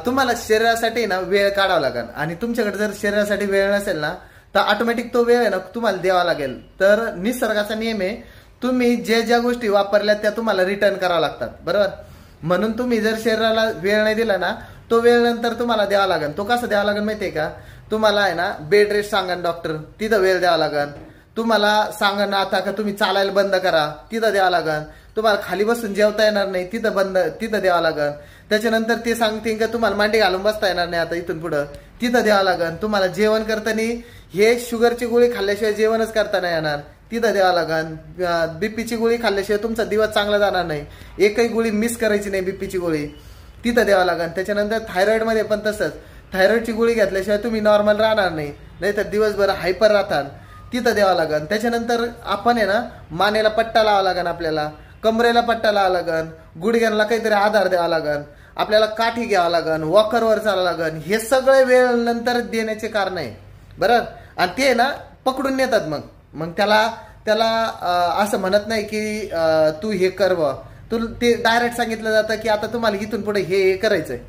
तुम्हाला शरीरासाठी ना वेळ काढावा लागेल आणि तुमच्याकडे जर शरीरासाठी वेळ नसेल ना तर ऑटोमॅटिक तो वेळ आहे ना तुम्हाला द्यावा लागेल। तर निसर्गाचा नियम आहे, तुम्ही ज्या गोष्टी वापरल्या त्या तुम्हाला रिटर्न कराव्या लागतात, बरोबर। म्हणून तुम्ही जर शरीराला वेळ नाही दिला ना तो वेळ नंतर तुम्हाला द्यावा लागेल। तो कसा द्यावा लागेल माहितीये का, तुम्हाला आहे ना बेड रेस्ट सांगा डॉक्टर, तिथं वेळ द्यावा लागेल। तुम्हाला सांगा ना आता का तुम्ही चालायला बंद करा, तिथं द्यावा लागेल। तुम्हाला खाली बसून जेवता येणार नाही, तिथं द्यावा लागेल। त्याच्यानंतर ते सांगतील का तुम्हाला मांडी घालून बसता येणार नाही आता इथून पुढं, तिथं द्यावं लागेल। तुम्हाला जेवण करताना हे शुगरची गोळी खाल्ल्याशिवाय जेवणच करता नाही येणार, तिथं द्यावं लागेल। बीपीची गोळी खाल्ल्याशिवाय तुमचा दिवस चांगला जाणार नाही, एकही गोळी मिस करायची नाही बीपीची गोळी, तिथं द्यावं लागेल। त्याच्यानंतर थायरॉइड मध्ये पण तसंच, थायरॉइडची गोळी घेतल्याशिवाय तुम्ही नॉर्मल राहणार नाही, नाहीतर दिवसभर हायपर राहतात, तिथं द्यावं लागेल। त्याच्यानंतर आपण आहे ना मानेला पट्टा लावा लागेल, आपल्याला कमरेला पट्टा लावा लागेल, गुडघ्यांना काहीतरी आधार द्यावा लागेल, आपल्याला काठी घ्यावा लागेल, वॉकरवर चालावं लागेल। हे सगळे वेळ नंतर देण्याचे कारण आहे, बरोबर। आणि ते ना पकडून नेतात, मग त्याला असं म्हणत नाही की तू हे कर बा, तू ते डायरेक्ट सांगितलं जातं की आता तुम्हाला इथून पुढे हे करायचंय,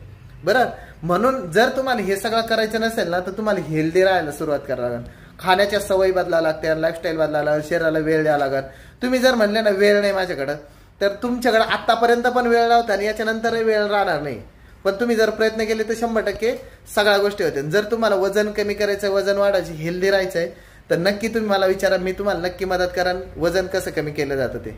बरोबर। म्हणून जर तुम्हाला हे सगळं करायचं नसेल ना तर तुम्हाला हेल्दी राहायला सुरुवात करावं लागेल, खाण्याच्या सवयी बदलावं लागते, लाईफस्टाईल बदलावं लागेल, शरीराला वेळ द्यावा लागेल। तुम्ही जर म्हणले ना वेळ नाही माझ्याकडं, तर तुमच्याकडे आतापर्यंत पण वेळ लावता आणि याच्यानंतरही वेळ राहणार नाही। पण तुम्ही जर प्रयत्न केले तर 100% सगळ्या गोष्टी होतील। जर तुम्हाला वजन कमी करायचंय, वजन वाढायची, हेल्दी राहायचंय तर नक्की तुम्ही मला विचारा, मी तुम्हाला नक्की मदत करेन वजन कसं कमी केलं जातं ते।